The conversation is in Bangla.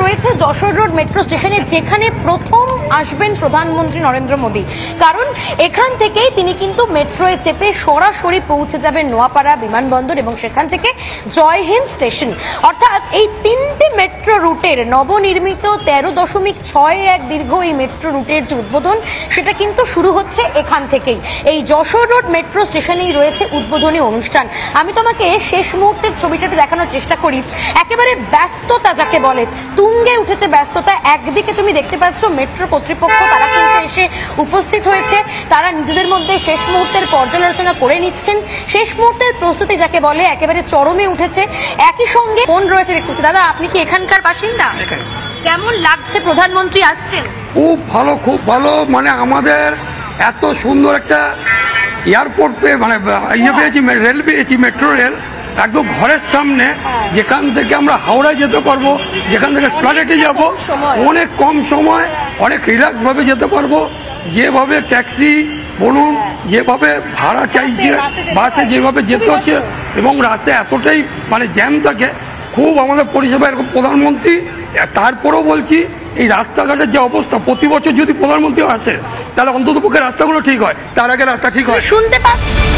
রয়েছে যশোর রোড মেট্রো স্টেশনে, যেখানে প্রথম আসবেন প্রধানমন্ত্রী নরেন্দ্র মোদী। কারণ এখান থেকেই তিনি কিন্তু মেট্রোয় চেপে সরাসরি পৌঁছে যাবেন নোয়াপাড়া বিমানবন্দর এবং সেখান থেকে জয় হিন্দ স্টেশন। অর্থাৎ এই তিনটে মেট্রো রুটের নবনির্মিত 13.61 দীর্ঘ এই মেট্রো রুটের যে উদ্বোধন, সেটা কিন্তু শুরু হচ্ছে এখান থেকেই। এই যশোর রোড মেট্রো স্টেশনেই রয়েছে উদ্বোধনী অনুষ্ঠান। আমি তোমাকে শেষ মুহূর্তের ছবিটা দেখানোর চেষ্টা করি। একেবারে ব্যস্ততা যাকে বলে, তুঙ্গে উঠেছে ব্যস্ততা। একদিকে তুমি দেখতে পাচ্ছ মেট্রো কর্তৃপক্ষ, তারা কিন্তু এসে উপস্থিত হয়েছে, তারা নিজেদের মধ্যে শেষ মুহূর্তের পর্যালোচনা করে নিচ্ছেন। শেষ মুহূর্তের প্রস্তুতি যাকে বলে একেবারে চরমে উঠেছে। একই সঙ্গে ফোন রয়েছে দেখতেছি। দাদা, আপনি কি এখানকার বাসিন্দা? কেমন লাগছে প্রধানমন্ত্রী আসছেন? খুব ভালো, খুব ভালো। মানে আমাদের এত সুন্দর একটা এয়ারপোর্ট পেয়ে, মানে ইয়ে পেয়েছি, রেল পেয়েছি, মেট্রো রেল একদম ঘরের সামনে, যেখান থেকে আমরা হাওড়ায় যেতে পারবো, যেখান থেকে প্ল্যানেটে যাব অনেক কম সময়, অনেক রিল্যাক্সভাবে যেতে পারবো। যেভাবে ট্যাক্সি বলুন, যেভাবে ভাড়া চাইছে, বাসে যেভাবে যেতে হচ্ছে, এবং রাস্তায় এতটাই মানে জ্যাম থাকে, খুব আমাদের পরিষেবা এরকম প্রধানমন্ত্রী। তারপরেও বলছি, এই রাস্তাঘাটের যে অবস্থা, প্রতি বছর যদি প্রধানমন্ত্রী আসে তাহলে অন্তত পক্ষে রাস্তাগুলো ঠিক হয়, তার আগে রাস্তা ঠিক হয়। শুনতে পাচ্ছি